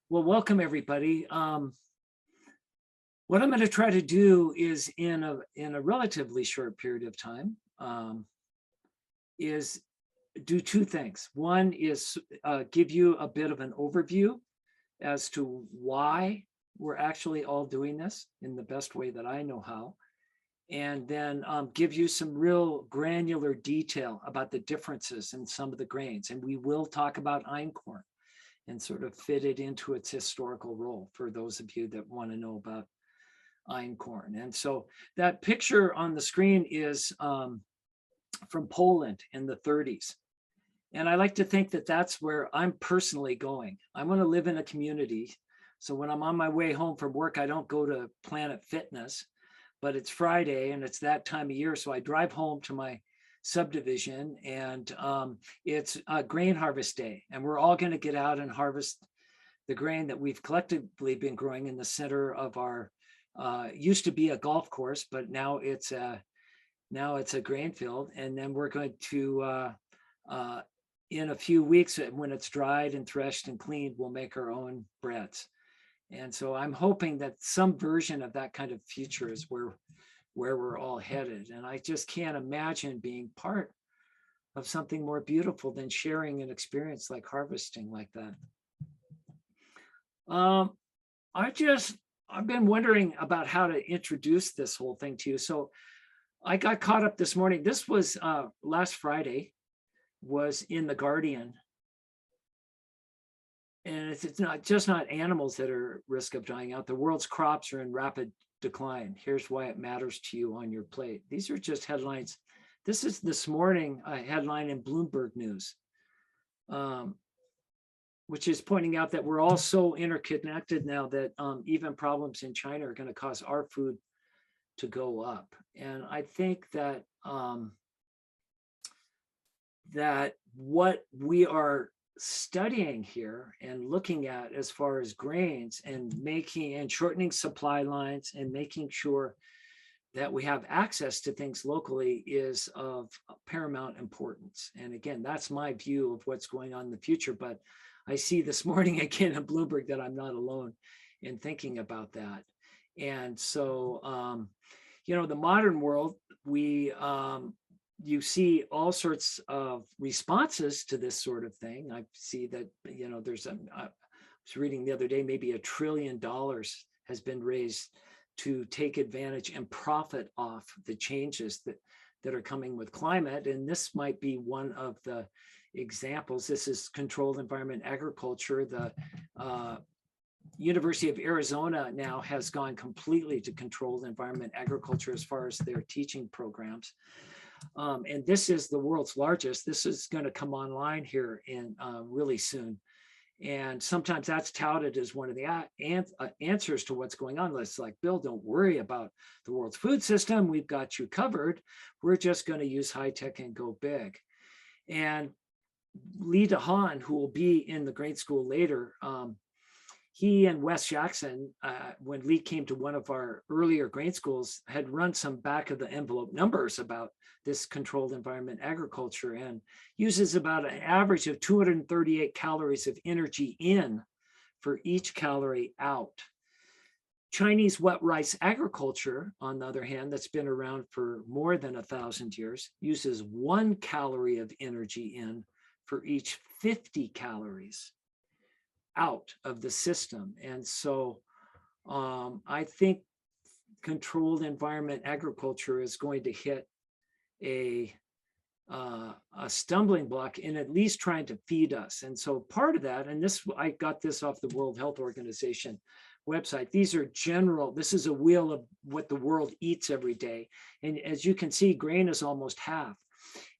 Well, welcome everybody. What I'm going to try to do is in a relatively short period of time is do two things. One is give you a bit of an overview as to why we're actually all doing this in the best way that I know how, and then give you some real granular detail about the differences in some of the grains. And we will talk about einkorn and sort of fit it into its historical role for those of you that want to know about einkorn. And so that picture on the screen is from Poland in the 30s. And I like to think that that's where I'm personally going. I want to live in a community. So when I'm on my way home from work, I don't go to Planet Fitness, but it's Friday and it's that time of year. So I drive home to my subdivision, and it's a grain harvest day. And we're all going to get out and harvest the grain that we've collectively been growing in the center of our, used to be a golf course, but now it's a grain field. And then we're going to, in a few weeks, when it's dried and threshed and cleaned, we'll make our own breads. And so I'm hoping that some version of that kind of future is where we're all headed. And I just can't imagine being part of something more beautiful than sharing an experience like harvesting like that. I've been wondering about how to introduce this whole thing to you. So I got caught up this morning. This was last Friday, was in The Guardian. And it's not animals that are at risk of dying out. The world's crops are in rapid decline. Here's why it matters to you on your plate. These are just headlines. This is this morning a headline in Bloomberg News, which is pointing out that we're all so interconnected now that even problems in China are going to cause our food to go up. And I think that that what we are studying here and looking at as far as grains and making and shortening supply lines and making sure that we have access to things locally is of paramount importance. And again, that's my view of what's going on in the future. But I see this morning again in Bloomberg that I'm not alone in thinking about that. And so, the modern world, you see all sorts of responses to this sort of thing. I see that, I was reading the other day, maybe $1 trillion has been raised to take advantage and profit off the changes that are coming with climate. And this might be one of the examples. This is controlled environment agriculture. The University of Arizona now has gone completely to controlled environment agriculture as far as their teaching programs. And this is the world's largest. This is going to come online here in really soon. And sometimes that's touted as one of the answers to what's going on. It's like, Bill, don't worry about the world's food system. We've got you covered. We're just going to use high tech and go big. And Lee DeHaan, who will be in the grade school later, he and Wes Jackson, when Lee came to one of our earlier grain schools, had run some back of the envelope numbers about this controlled environment agriculture, and uses about an average of 238 calories of energy in for each calorie out. Chinese wet rice agriculture, on the other hand, that's been around for more than 1,000 years, uses 1 calorie of energy in for each 50 calories out of the system. And so I think controlled environment agriculture is going to hit a stumbling block in at least trying to feed us. And so part of that, and this, I got this off the World Health Organization website. These are general, this is a wheel of what the world eats every day. And as you can see, grain is almost half.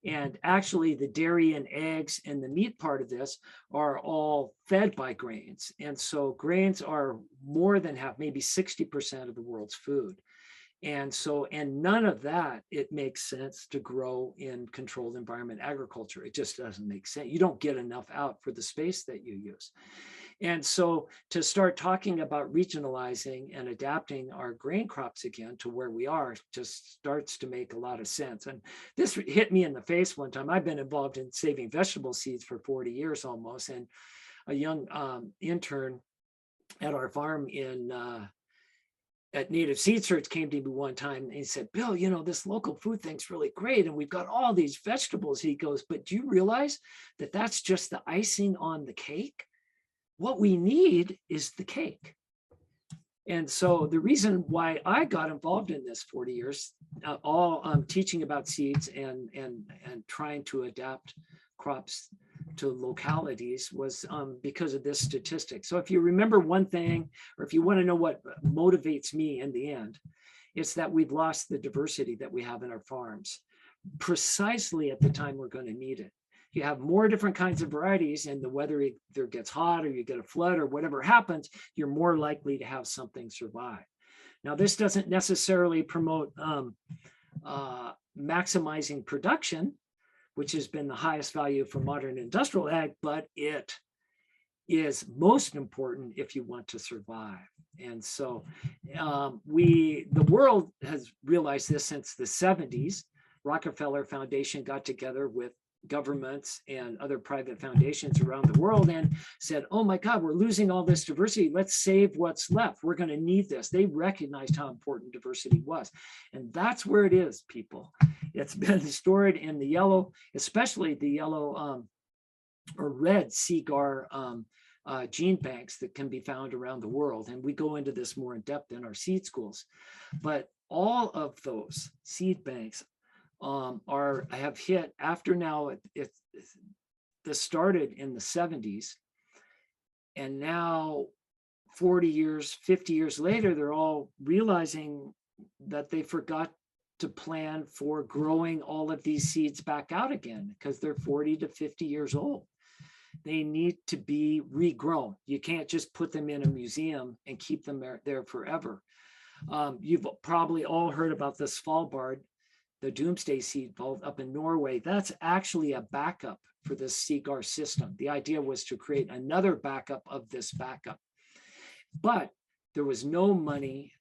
And actually the dairy and eggs and the meat part of this are all fed by grains. And so grains are more than half, maybe 60% of the world's food. And so, and none of that, it makes sense to grow in controlled environment agriculture. It just doesn't make sense. You don't get enough out for the space that you use. And so to start talking about regionalizing and adapting our grain crops again to where we are just starts to make a lot of sense. And this hit me in the face one time. I've been involved in saving vegetable seeds for 40 years almost. And a young intern at our farm at Native Seed Search came to me one time and he said, Bill, you know, this local food thing's really great. And we've got all these vegetables. He goes, but do you realize that that's just the icing on the cake? What we need is the cake. And so the reason why I got involved in this 40 years, all teaching about seeds and trying to adapt crops to localities was because of this statistic. So if you remember one thing, or if you want to know what motivates me in the end, it's that we've lost the diversity that we have in our farms precisely at the time we're going to need it. You have more different kinds of varieties, and the weather either gets hot or you get a flood or whatever happens, you're more likely to have something survive. Now, this doesn't necessarily promote maximizing production, which has been the highest value for modern industrial ag, but it is most important if you want to survive. And so the world has realized this since the 70s. Rockefeller Foundation got together with governments and other private foundations around the world and said, oh my God, we're losing all this diversity. Let's save what's left. We're going to need this. They recognized how important diversity was. And that's where it is, people. It's been stored in the yellow, especially the yellow or red CIGAR gene banks that can be found around the world. And we go into this more in depth in our seed schools. But all of those seed banks have hit after now. This started in the 70s, and now 40 years, 50 years later, they're all realizing that they forgot to plan for growing all of these seeds back out again because they're 40 to 50 years old. They need to be regrown. You can't just put them in a museum and keep them there forever. You've probably all heard about the Svalbard, the Doomsday Seed Vault up in Norway. That's actually a backup for this CIGAR system. The idea was to create another backup of this backup. But there was no money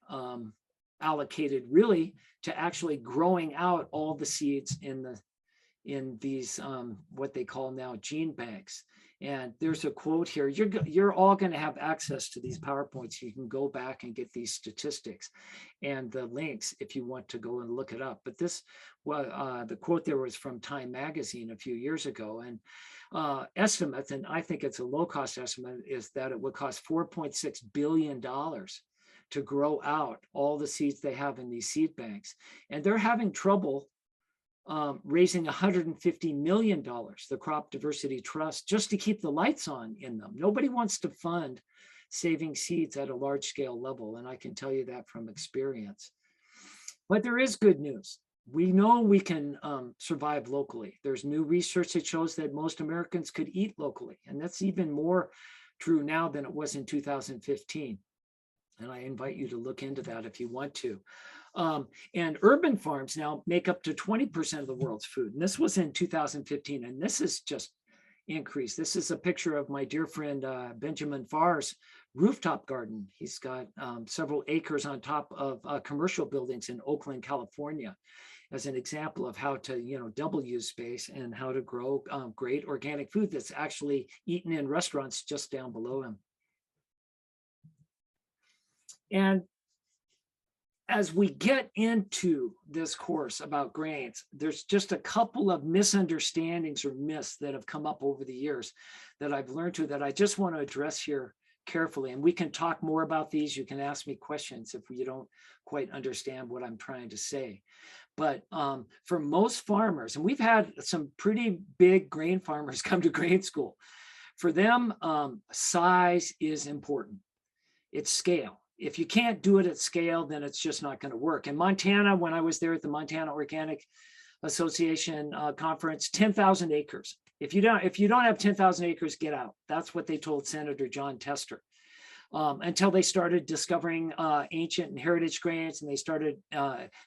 allocated really to actually growing out all the seeds in these what they call now gene banks. And there's a quote here. You're all going to have access to these PowerPoints. You can go back and get these statistics and the links if you want to go and look it up. But this, the quote there was from Time Magazine a few years ago. And estimates, and I think it's a low-cost estimate, is that it would cost $4.6 billion to grow out all the seeds they have in these seed banks. And they're having trouble raising $150 million, the Crop Diversity Trust, just to keep the lights on in them. Nobody wants to fund saving seeds at a large scale level, and I can tell you that from experience. But there is good news. We know we can survive locally. There's new research that shows that most Americans could eat locally, and that's even more true now than it was in 2015. And I invite you to look into that if you want to. And urban farms now make up to 20% of the world's food. And this was in 2015, and this is just increased. This is a picture of my dear friend Benjamin Farr's rooftop garden. He's got several acres on top of commercial buildings in Oakland, California, as an example of how to, double use space and how to grow great organic food that's actually eaten in restaurants just down below him. And as we get into this course about grains, there's just a couple of misunderstandings or myths that have come up over the years that I've learned that I just want to address here carefully. And we can talk more about these. You can ask me questions if you don't quite understand what I'm trying to say. But for most farmers, and we've had some pretty big grain farmers come to grain school, for them, size is important. It's scale. If you can't do it at scale, then it's just not going to work. In Montana, when I was there at the Montana Organic Association conference, 10,000 acres. If you don't have 10,000 acres, get out. That's what they told Senator Jon Tester. Until they started discovering ancient and heritage grains, and they started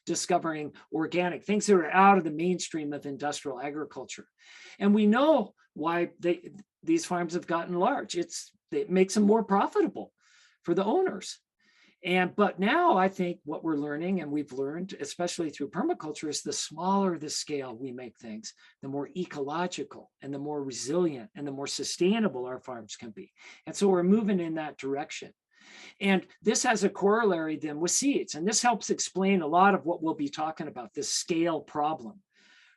discovering organic things that are out of the mainstream of industrial agriculture. And we know why these farms have gotten large. It makes them more profitable for the owners. But now I think what we're learning, and we've learned, especially through permaculture, is the smaller the scale we make things, the more ecological and the more resilient and the more sustainable our farms can be. And so we're moving in that direction. And this has a corollary then with seeds. And this helps explain a lot of what we'll be talking about, this scale problem,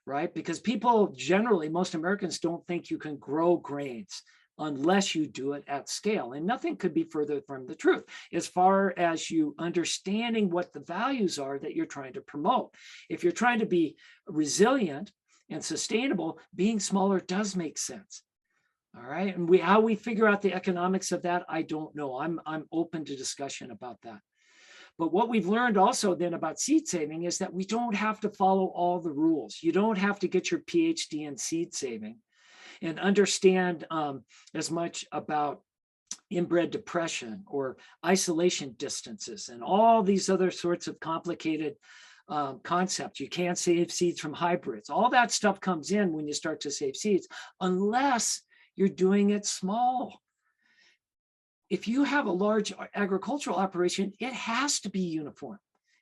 right? Because people generally, most Americans don't think you can grow grains unless you do it at scale. And nothing could be further from the truth as far as you understanding what the values are that you're trying to promote. If you're trying to be resilient and sustainable, being smaller does make sense. All right. And how we figure out the economics of that, I don't know. I'm open to discussion about that. But what we've learned also then about seed saving is that we don't have to follow all the rules. You don't have to get your PhD in seed saving and understand as much about inbred depression or isolation distances and all these other sorts of complicated concepts. You can't save seeds from hybrids. All that stuff comes in when you start to save seeds, unless you're doing it small. If you have a large agricultural operation, it has to be uniform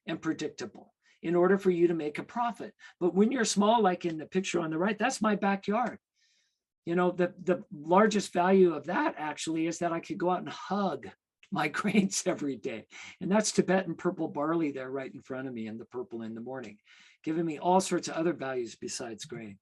and predictable in order for you to make a profit. But when you're small, like in the picture on the right, that's my backyard. You know, the largest value of that actually is that I could go out and hug my grains every day. And that's Tibetan purple barley there right in front of me in the purple in the morning, giving me all sorts of other values besides grain.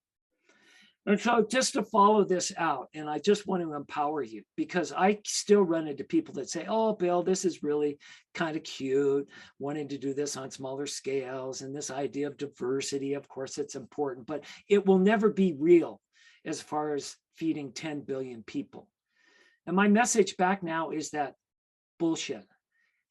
And so just to follow this out, and I just want to empower you, because I still run into people that say, oh, Bill, this is really kind of cute, wanting to do this on smaller scales, and this idea of diversity, of course, it's important, but it will never be real as far as feeding 10 billion people. And my message back now is that bullshit.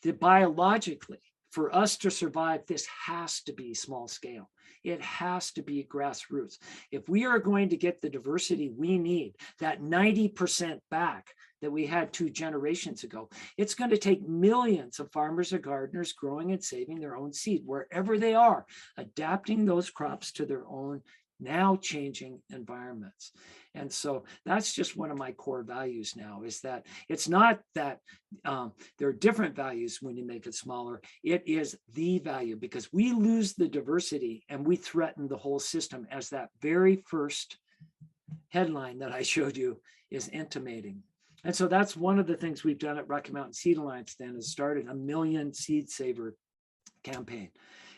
That biologically, for us to survive, this has to be small scale. It has to be grassroots. If we are going to get the diversity we need, that 90% back that we had 2 generations ago, it's going to take millions of farmers or gardeners growing and saving their own seed wherever they are, adapting those crops to their own now changing environments. And so that's just one of my core values now, is that it's not that there are different values when you make it smaller. It is the value, because we lose the diversity and we threaten the whole system, as that very first headline that I showed you is intimating. And so that's one of the things we've done at Rocky Mountain Seed Alliance then, is started a million seed saver campaign.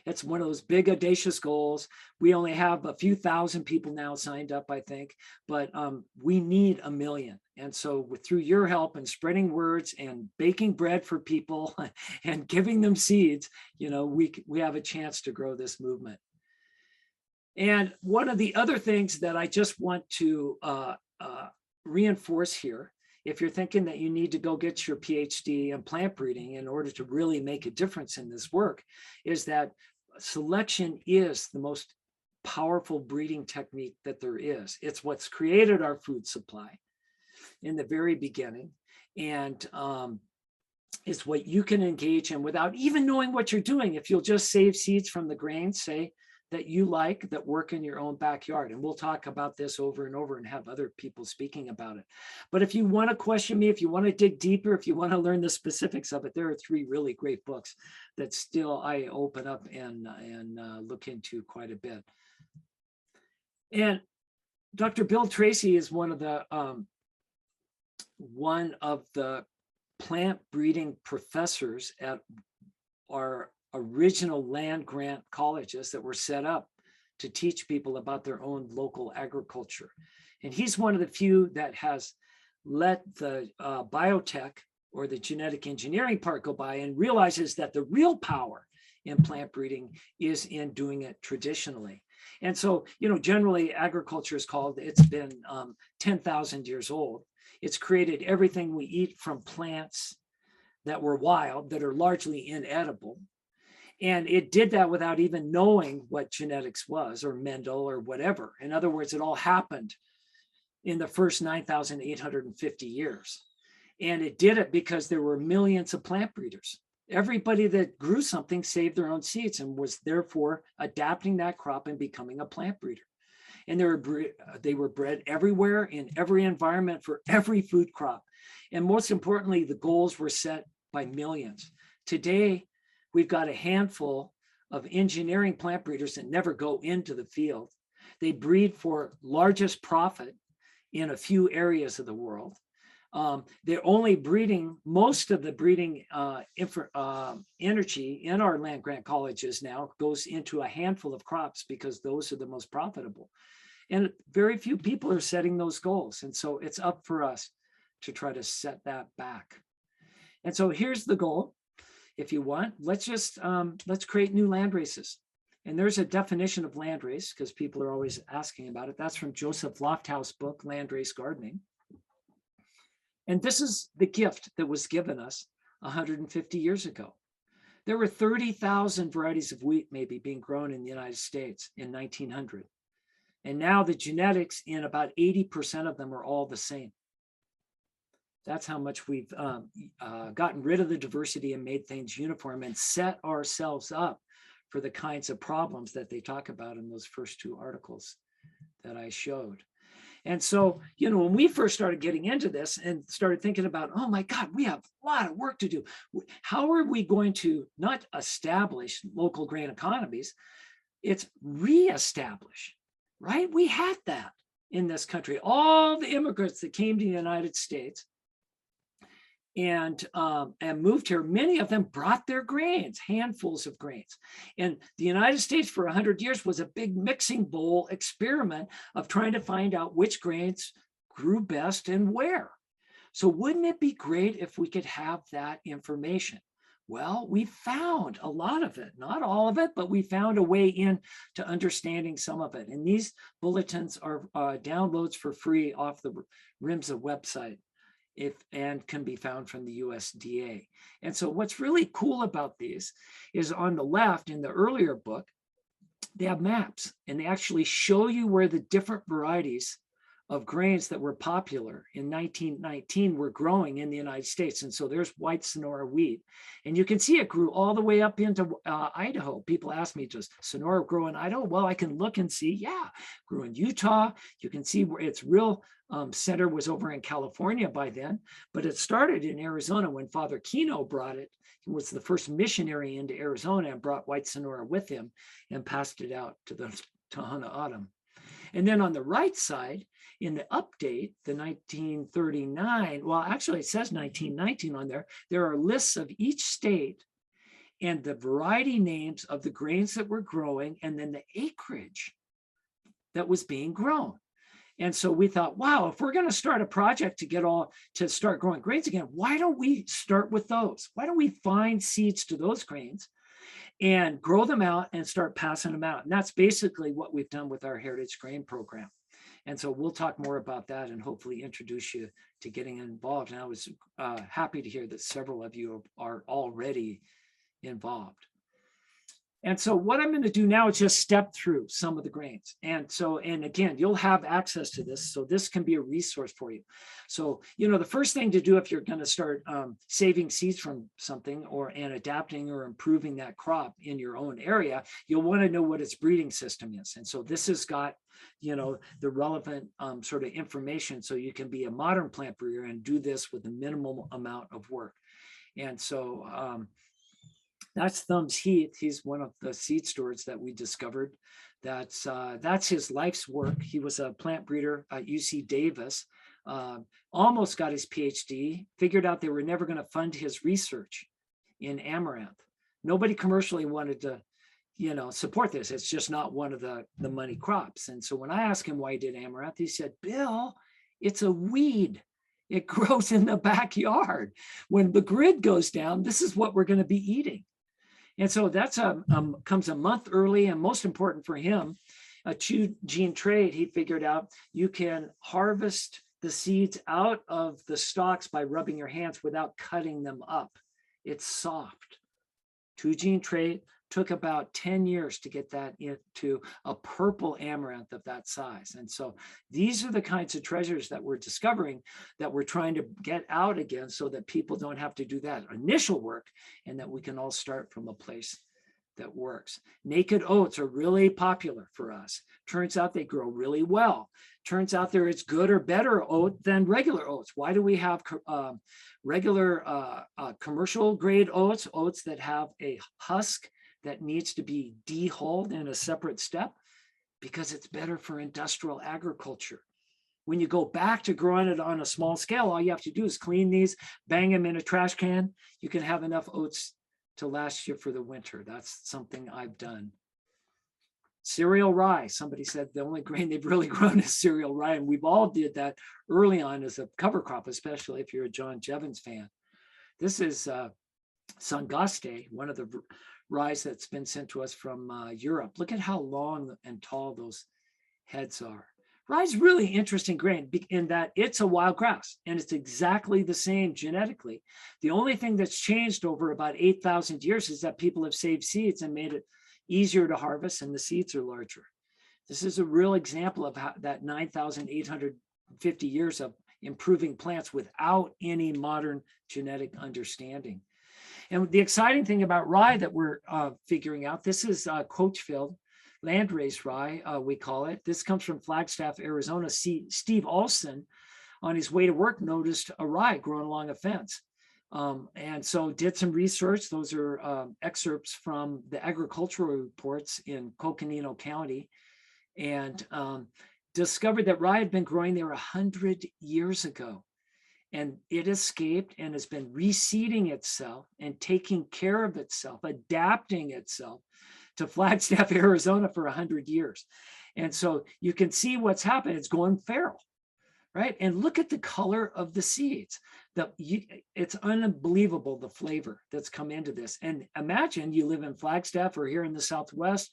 It's one of those big audacious goals. We only have a few thousand people now signed up, I think, but we need 1 million. And so through your help and spreading words and baking bread for people and giving them seeds, you know, we have a chance to grow this movement. And one of the other things that I just want to reinforce here, if you're thinking that you need to go get your PhD in plant breeding in order to really make a difference in this work, is that selection is the most powerful breeding technique that there is. It's what's created our food supply in the very beginning. And it's what you can engage in without even knowing what you're doing. If you'll just save seeds from the grains, say, that you like, that work in your own backyard. And we'll talk about this over and over and have other people speaking about it. But if you want to question me, if you want to dig deeper, if you want to learn the specifics of it, there are 3 really great books that still I open up and look into quite a bit. And Dr. Bill Tracy is one of the plant breeding professors at our original land grant colleges that were set up to teach people about their own local agriculture. And he's one of the few that has let the biotech or the genetic engineering part go by and realizes that the real power in plant breeding is in doing it traditionally. And so, you know, generally agriculture is called, it's been 10,000 years old. It's created everything we eat from plants that were wild, that are largely inedible. And it did that without even knowing what genetics was, or Mendel, or whatever. In other words, it all happened in the first 9,850 years. And it did it because there were millions of plant breeders. Everybody that grew something saved their own seeds and was therefore adapting that crop and becoming a plant breeder. And they were bred everywhere in every environment for every food crop. And most importantly, the goals were set by millions. Today, we've got a handful of engineering plant breeders that never go into the field. They breed for largest profit in a few areas of the world. They're only breeding, most of the breeding energy in our land grant colleges now goes into a handful of crops because those are the most profitable. And very few people are setting those goals. And so it's up for us to try to set that back. And so here's the goal. If you want, let's create new land races. And there's a definition of land race because people are always asking about it. That's from Joseph Lofthouse' book, Land Race Gardening. And this is the gift that was given us 150 years ago. There were 30,000 varieties of wheat maybe being grown in the United States in 1900. And now the genetics in about 80% of them are all the same. That's how much we've gotten rid of the diversity and made things uniform and set ourselves up for the kinds of problems that they talk about in those first two articles that I showed. And so, when we first started getting into this and started thinking about, oh my God, we have a lot of work to do. How are we going to not establish local grain economies? It's reestablish, right? We had that in this country. All the immigrants that came to the United States and moved here, many of them brought their grains, handfuls of grains. And the United States for 100 years was a big mixing bowl experiment of trying to find out which grains grew best and where. So wouldn't it be great if we could have that information? Well, we found a lot of it, not all of it, but we found a way in to understanding some of it. And these bulletins are downloads for free off the RIMSA website. And can be found from the USDA. And so what's really cool about these is on the left in the earlier book, they have maps and they actually show you where the different varieties of grains that were popular in 1919 were growing in the United States. And so there's white Sonora wheat. And you can see it grew all the way up into Idaho. People ask me, does Sonora grow in Idaho? Well, I can look and see, yeah, grew in Utah. You can see where its real center was over in California by then, but it started in Arizona when Father Kino brought it. He was the first missionary into Arizona and brought white Sonora with him and passed it out to the Tohono O'odham. And then on the right side, in the update, the 1939, well, actually it says 1919 on there, there are lists of each state and the variety names of the grains that were growing and then the acreage that was being grown. And so we thought, wow, if we're going to start a project to start growing grains again, why don't we start with those? Why don't we find seeds to those grains and grow them out and start passing them out? And that's basically what we've done with our Heritage Grain Program. And so we'll talk more about that and hopefully introduce you to getting involved. And I was happy to hear that several of you are already involved. And so what I'm going to do now is just step through some of the grains. And again, you'll have access to this. So this can be a resource for you. So, the first thing to do if you're going to start saving seeds from something and adapting or improving that crop in your own area, you'll want to know what its breeding system is. And so this has got, the relevant sort of information so you can be a modern plant breeder and do this with a minimal amount of work. And so, that's Thumbs Heath. He's one of the seed stewards that we discovered. That's his life's work. He was a plant breeder at UC Davis, almost got his PhD, figured out they were never going to fund his research in amaranth. Nobody commercially wanted to, support this. It's just not one of the money crops. And so when I asked him why he did amaranth, he said, Bill, it's a weed. It grows in the backyard. When the grid goes down, this is what we're going to be eating. And so that's comes a month early, and most important for him, a two-gene trait. He figured out you can harvest the seeds out of the stalks by rubbing your hands without cutting them up. It's soft. Two-gene trait. Took about 10 years to get that into a purple amaranth of that size. And so these are the kinds of treasures that we're discovering that we're trying to get out again so that people don't have to do that initial work and that we can all start from a place that works. Naked oats are really popular for us. Turns out they grow really well. Turns out there is good or better oat than regular oats. Why do we have regular commercial grade oats that have a husk that needs to be dehulled in a separate step? Because it's better for industrial agriculture. when you go back to growing it on a small scale, all you have to do is clean these, bang them in a trash can. You can have enough oats to last you for the winter. That's something I've done. Cereal rye. Somebody said the only grain they've really grown is cereal rye. And we've all did that early on as a cover crop, especially if you're a John Jevons fan. This is Sangaste, one of the rye that's been sent to us from Europe. Look at how long and tall those heads are. Rye is really interesting grain in that it's a wild grass and it's exactly the same genetically. The only thing that's changed over about 8,000 years is that people have saved seeds and made it easier to harvest, and the seeds are larger. This is a real example of how that 9,850 years of improving plants without any modern genetic understanding. And the exciting thing about rye that we're figuring out, this is Coachfield landrace rye, we call it. This comes from Flagstaff, Arizona. Steve Alston, on his way to work, noticed a rye growing along a fence. And so did some research. Those are excerpts from the agricultural reports in Coconino County, and discovered that rye had been growing there 100 years ago. And it escaped and has been reseeding itself and taking care of itself, adapting itself to Flagstaff, Arizona for 100 years. And so you can see what's happened. It's going feral, right? And look at the color of the seeds. It's unbelievable, the flavor that's come into this. And imagine you live in Flagstaff or here in the Southwest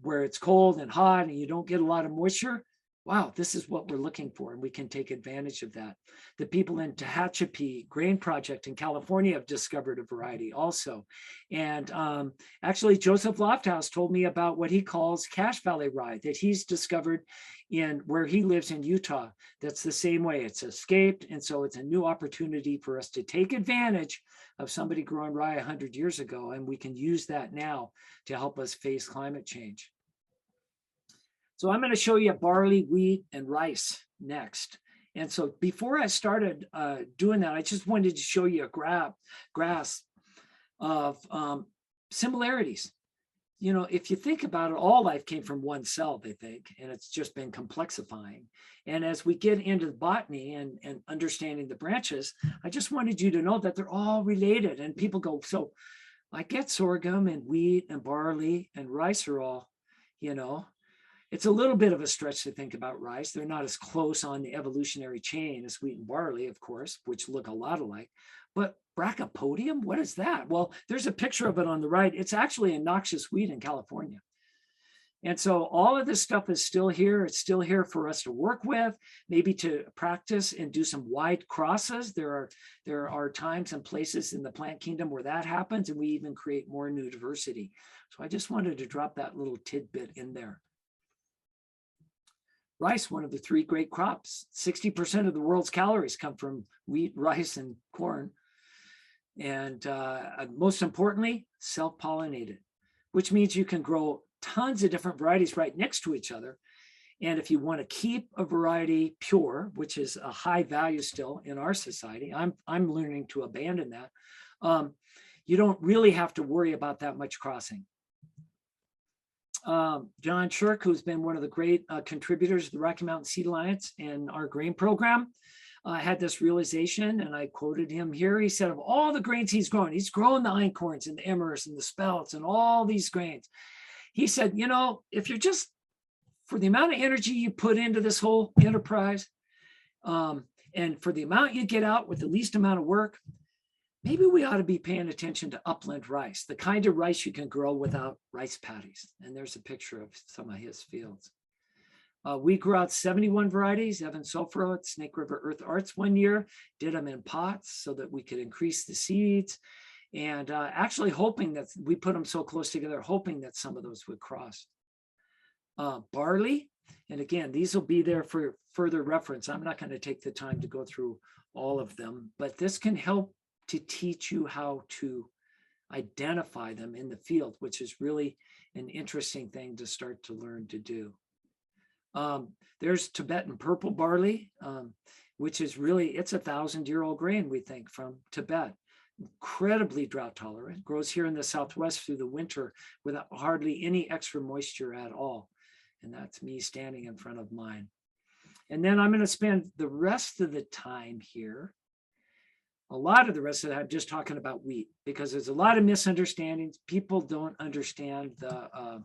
where it's cold and hot and you don't get a lot of moisture. Wow, this is what we're looking for, and we can take advantage of that. The people in Tehachapi Grain Project in California have discovered a variety also. And actually, Joseph Lofthouse told me about what he calls Cache Valley rye that he's discovered in where he lives in Utah. That's the same way. It's escaped, and so it's a new opportunity for us to take advantage of somebody growing rye 100 years ago, and we can use that now to help us face climate change. So I'm going to show you barley, wheat, and rice next. And so before I started doing that, I just wanted to show you a grasp of similarities. You know, if you think about it, all life came from one cell, they think, and it's just been complexifying. And as we get into the botany and understanding the branches, I just wanted you to know that they're all related. And people go, so I get sorghum and wheat and barley and rice are all, you know, it's a little bit of a stretch to think about rice. They're not as close on the evolutionary chain as wheat and barley, of course, which look a lot alike. But Brachydipodium, what is that? Well, there's a picture of it on the right. It's actually a noxious weed in California. And so all of this stuff is still here. It's still here for us to work with, maybe to practice and do some wide crosses. There are times and places in the plant kingdom where that happens, and we even create more new diversity. So I just wanted to drop that little tidbit in there. Rice, one of the three great crops. 60% of the world's calories come from wheat, rice, and corn. And most importantly, self-pollinated, which means you can grow tons of different varieties right next to each other. And if you want to keep a variety pure, which is a high value still in our society, I'm learning to abandon that. You don't really have to worry about that much crossing. John Shirk, who's been one of the great contributors to the Rocky Mountain Seed Alliance and our grain program, had this realization, and I quoted him here. He said, of all the grains he's grown the einkorns and the emmers and the spelts and all these grains. He said, you know, if you're just, for the amount of energy you put into this whole enterprise, and for the amount you get out with the least amount of work, maybe we ought to be paying attention to upland rice, the kind of rice you can grow without rice paddies. And there's a picture of some of his fields. We grew out 71 varieties, Evan Sofro at Snake River Earth Arts one year, did them in pots so that we could increase the seeds, and actually hoping that we put them so close together, hoping that some of those would cross. Barley, and again, these will be there for further reference. I'm not going to take the time to go through all of them, but this can help to teach you how to identify them in the field, which is really an interesting thing to start to learn to do. There's Tibetan purple barley, which is really, it's 1,000-year-old grain, we think, from Tibet. Incredibly drought tolerant, grows here in the Southwest through the winter without hardly any extra moisture at all. And that's me standing in front of mine. And then I'm going to spend the rest of the time here, a lot of the rest of the time, just talking about wheat, because there's a lot of misunderstandings. People don't understand the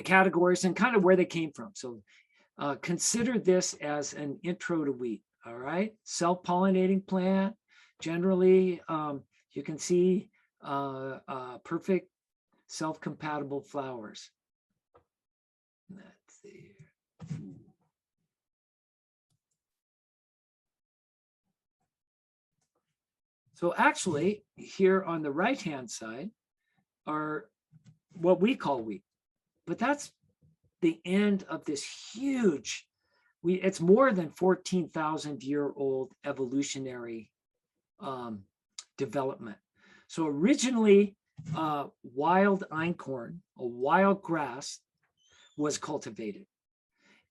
categories and kind of where they came from. So consider this as an intro to wheat. All right, self-pollinating plant. Generally, you can see perfect self-compatible flowers. Let's see. So actually, here on the right-hand side are what we call wheat, but that's the end of this huge, it's more than 14,000-year-old evolutionary development. So originally, wild einkorn, a wild grass, was cultivated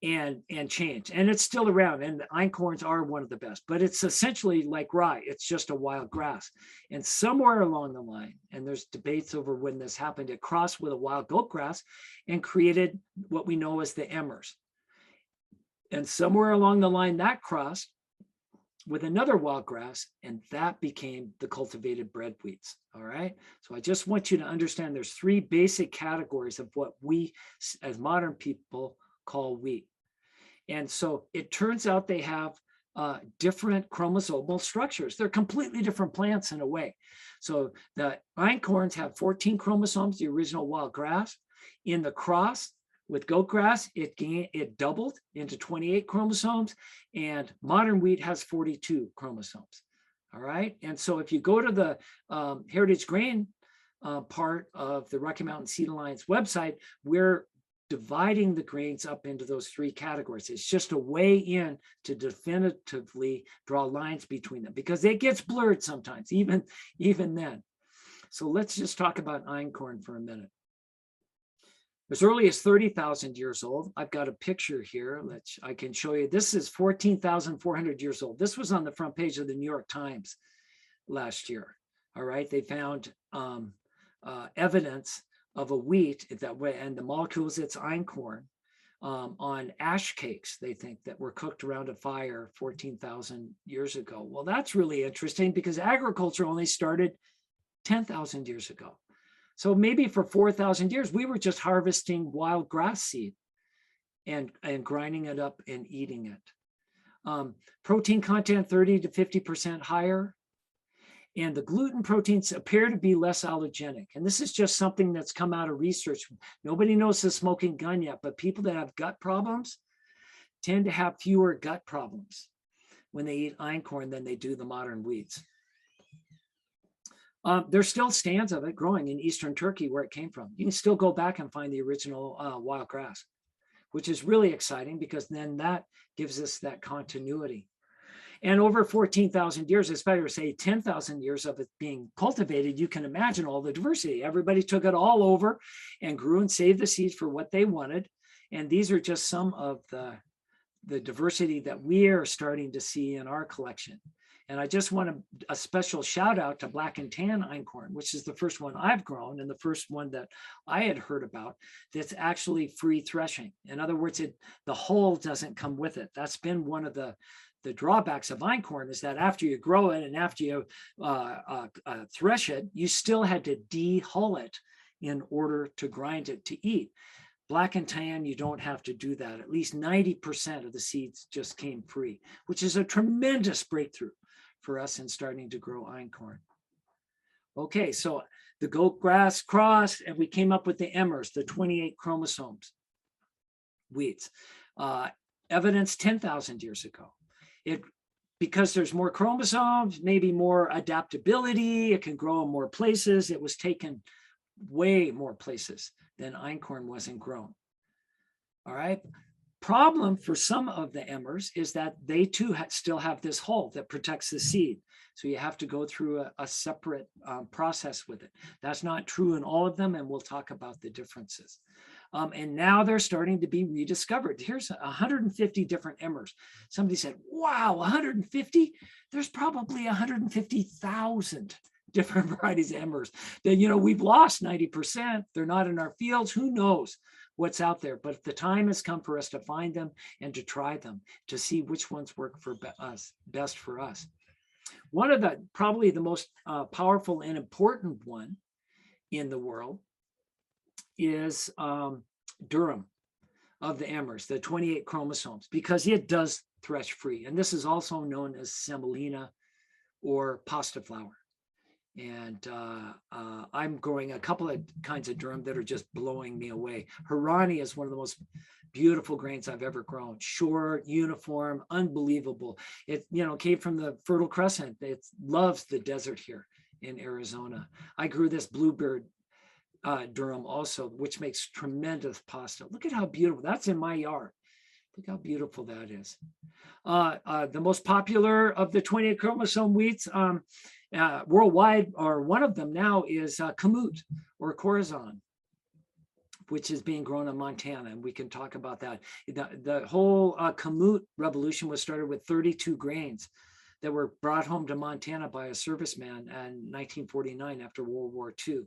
and changed, and it's still around, and the einkorns are one of the best, but it's essentially like rye. It's just a wild grass. And somewhere along the line, and there's debates over when this happened, it crossed with a wild goat grass and created what we know as the emmers. And somewhere along the line that crossed with another wild grass, and that became the cultivated bread wheats. All right. So I just want you to understand there's three basic categories of what we as modern people call wheat. And so it turns out they have different chromosomal structures. They're completely different plants in a way. So the einkorns have 14 chromosomes, the original wild grass. In the cross with goat grass, it doubled into 28 chromosomes, and modern wheat has 42 chromosomes. All right. And so if you go to the Heritage Grain part of the Rocky Mountain Seed Alliance website, we're dividing the grains up into those three categories. It's just a way in to definitively draw lines between them, because it gets blurred sometimes, even then. So let's just talk about einkorn for a minute. As early as 30,000 years old, I've got a picture here that I can show you. This is 14,400 years old. This was on the front page of the New York Times last year. All right, they found evidence of a wheat that way, and the molecules, it's einkorn, on ash cakes, they think, that were cooked around a fire 14,000 years ago. Well, that's really interesting, because agriculture only started 10,000 years ago. So maybe for 4,000 years, we were just harvesting wild grass seed and grinding it up and eating it. Protein content 30 to 50% higher. And the gluten proteins appear to be less allergenic. And this is just something that's come out of research. Nobody knows the smoking gun yet, but people that have gut problems tend to have fewer gut problems when they eat einkorn than they do the modern wheats. There's still stands of it growing in Eastern Turkey where it came from. You can still go back and find the original wild grass, which is really exciting, because then that gives us that continuity. And over 14,000 years, especially say 10,000 years of it being cultivated, you can imagine all the diversity. Everybody took it all over and grew and saved the seeds for what they wanted. And these are just some of the diversity that we are starting to see in our collection. And I just want a special shout out to Black and Tan einkorn, which is the first one I've grown and the first one that I had heard about that's actually free threshing. In other words, the hull doesn't come with it. That's been one of the drawbacks of einkorn, is that after you grow it and after you thresh it, you still had to de-hull it in order to grind it to eat. Black and Tan, you don't have to do that. At least 90% of the seeds just came free, which is a tremendous breakthrough for us in starting to grow einkorn. Okay, so the goat grass crossed, and we came up with the emmers, the 28 chromosomes wheats. Evidence 10,000 years ago. Because there's more chromosomes, maybe more adaptability, it can grow in more places. It was taken way more places than einkorn wasn't grown. All right. Problem for some of the emmers is that they too still have this hull that protects the seed. So you have to go through a separate process with it. That's not true in all of them, and we'll talk about the differences. And now they're starting to be rediscovered. Here's 150 different emmers. Somebody said, wow, 150? There's probably 150,000 different varieties of emmers. Then, we've lost 90%. They're not in our fields. Who knows what's out there, but the time has come for us to find them and to try them, to see which ones work for us, best for us. One of the, probably the most powerful and important one in the world is Durham of the Emers, the 28 chromosomes, because it does thresh free. And this is also known as semolina or pasta flour. And I'm growing a couple of kinds of durum that are just blowing me away. Harani is one of the most beautiful grains I've ever grown. Short, uniform, unbelievable. It, you know, came from the Fertile Crescent. It loves the desert here in Arizona. I grew this bluebird durum also, which makes tremendous pasta. Look at how beautiful. That's in my yard. Look how beautiful that is. The most popular of the 28 chromosome wheats worldwide, or one of them now, is Kamut or Corazon, which is being grown in Montana, and we can talk about that. The whole Kamut revolution was started with 32 grains that were brought home to Montana by a serviceman in 1949 after World War II.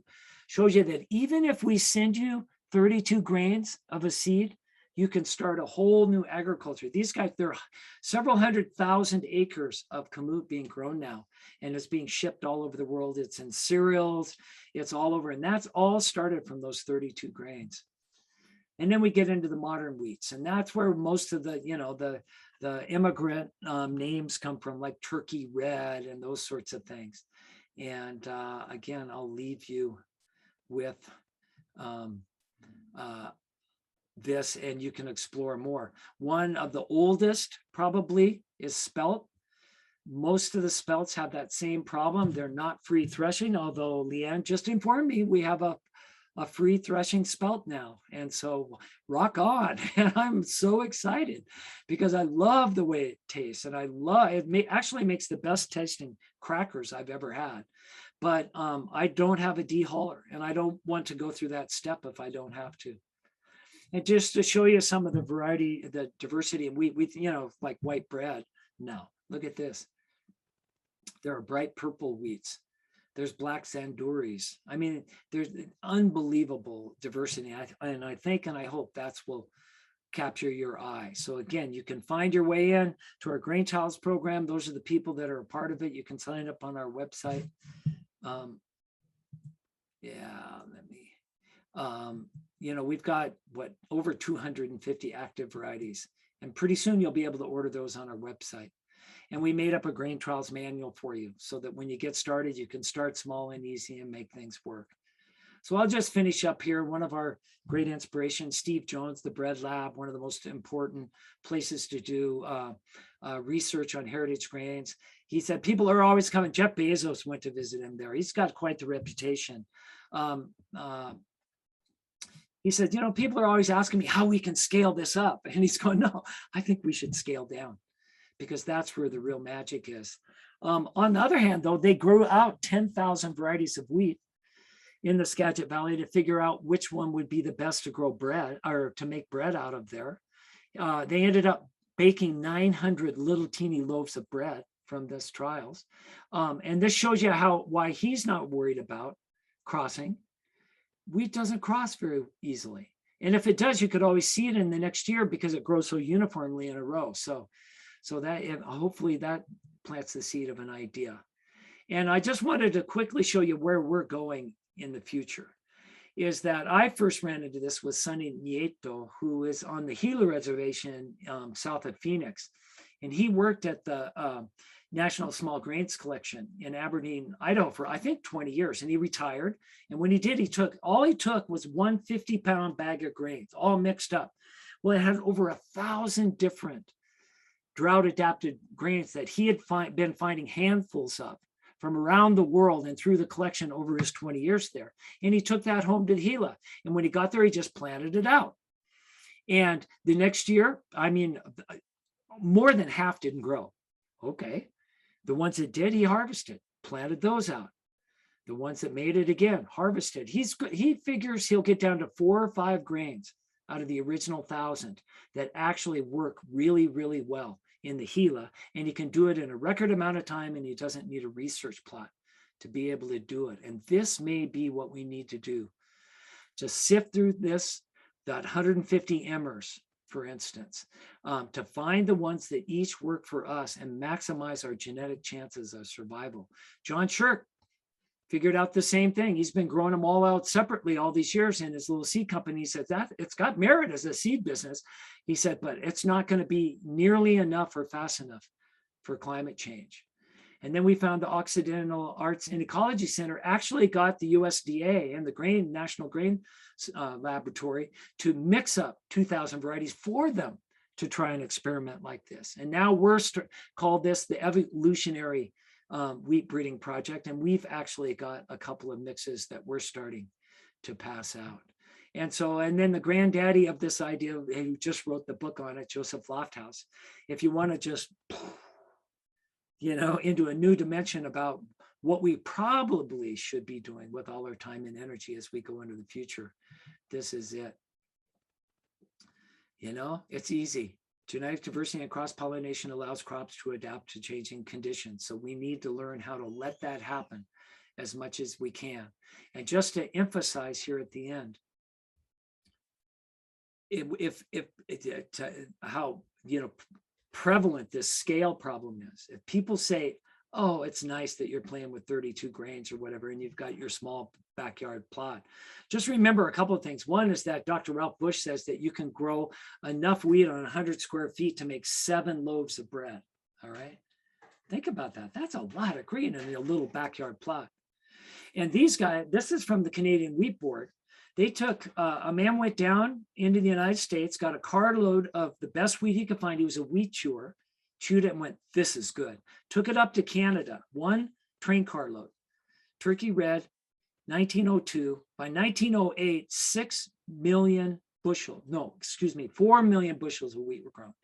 Shows you that even if we send you 32 grains of a seed, you can start a whole new agriculture. These guys, there are several 100,000 acres of kamut being grown now, and it's being shipped all over the world. It's in cereals, it's all over, and that's all started from those 32 grains. And then we get into the modern wheats, and that's where most of the, you know, the immigrant names come from, like Turkey Red and those sorts of things. And again, I'll leave you with this, and you can explore more. One of the oldest probably is spelt. Most of the spelts have that same problem. They're not free threshing, although Leanne just informed me we have a free threshing spelt now. And so rock on. And I'm so excited because I love the way it tastes, and I love it. Actually makes the best tasting crackers I've ever had. But I don't have a dehauler, and I don't want to go through that step if I don't have to. And just to show you some of the variety, the diversity, and we you know, like white bread. No, look at this. There are bright purple wheats. There's black sanduris. I mean, there's unbelievable diversity. And I think, and I hope that's will capture your eye. So again, you can find your way in to our Grain Tiles program. Those are the people that are a part of it. You can sign up on our website. You know, we've got over 250 active varieties, and pretty soon you'll be able to order those on our website. And we made up a Grain Trials manual for you so that when you get started, you can start small and easy and make things work. So I'll just finish up here. One of our great inspirations, Steve Jones, the Bread Lab, one of the most important places to do research on heritage grains. He said people are always coming. Jeff Bezos went to visit him there. He's got quite the reputation. He said, you know, people are always asking me how we can scale this up. And he's going, no, I think we should scale down, because that's where the real magic is. On the other hand, though, they grew out 10,000 varieties of wheat in the Skagit Valley to figure out which one would be the best to grow bread or to make bread out of there. They ended up baking 900 little teeny loaves of bread from this trials. And this shows you why he's not worried about crossing. Wheat doesn't cross very easily. And if it does, you could always see it in the next year because it grows so uniformly in a row. So that hopefully that plants the seed of an idea. And I just wanted to quickly show you where we're going in the future. Is that I first ran into this with Sonny Nieto, who is on the Gila Reservation south of Phoenix. And he worked at the National Small Grains Collection in Aberdeen, Idaho for I think 20 years. And he retired. And when he did, he took was one 50-pound bag of grains, all mixed up. Well, it had over 1,000 different drought-adapted grains that he had been finding handfuls of from around the world and through the collection over his 20 years there. And he took that home to Gila. And when he got there, he just planted it out. And the next year, I mean, more than half didn't grow. Okay. The ones that did, he harvested, planted those out. The ones that made it again, harvested. He figures he'll get down to 4 or 5 grains out of the original 1,000 that actually work really, really well in the Gila. And he can do it in a record amount of time, and he doesn't need a research plot to be able to do it. And this may be what we need to do. Just sift through this, that 150 emmers, for instance, to find the ones that each work for us and maximize our genetic chances of survival. John Shirk figured out the same thing. He's been growing them all out separately all these years in his little seed company. He said that it's got merit as a seed business. He said, but it's not going to be nearly enough or fast enough for climate change. And then we found the Occidental Arts and Ecology Center actually got the USDA and the National Grain Laboratory to mix up 2,000 varieties for them to try an experiment like this. And now we're called this the evolutionary wheat breeding project. And we've actually got a couple of mixes that we're starting to pass out. And so, and then the granddaddy of this idea, who just wrote the book on it, Joseph Lofthouse, if you want to just, into a new dimension about what we probably should be doing with all our time and energy as we go into the future, this is it. It's easy. Genetic diversity and cross-pollination allows crops to adapt to changing conditions. So we need to learn how to let that happen as much as we can. And just to emphasize here at the end, how prevalent this scale problem is. If people say, oh, it's nice that you're playing with 32 grains or whatever, and you've got your small backyard plot. Just remember a couple of things. One is that Dr. Ralph Bush says that you can grow enough wheat on 100 square feet to make 7 loaves of bread. All right. Think about that. That's a lot of grain in a little backyard plot. And these guys, this is from the Canadian Wheat Board. They took, a man went down into the United States, got a carload of the best wheat he could find. He was a wheat chewer, chewed it and went, this is good. Took it up to Canada, 1 train carload, turkey red, 1902. By 1908, 6 million bushel, 4 million bushels of wheat were grown.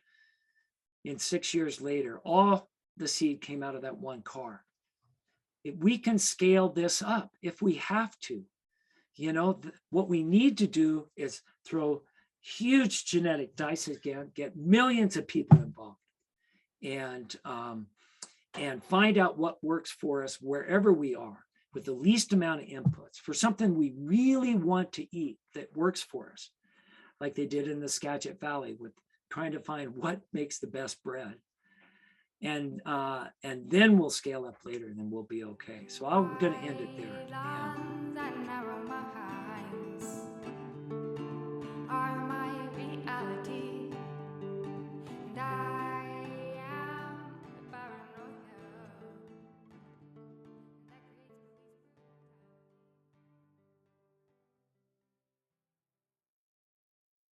In 6 years later, all the seed came out of that 1 car. We can scale this up if we have to. What we need to do is throw huge genetic dice again, get millions of people involved, and find out what works for us wherever we are with the least amount of inputs for something we really want to eat that works for us, like they did in the Skagit Valley with trying to find what makes the best bread. And then we'll scale up later and then we'll be okay. So I'm going to end it there. Yeah.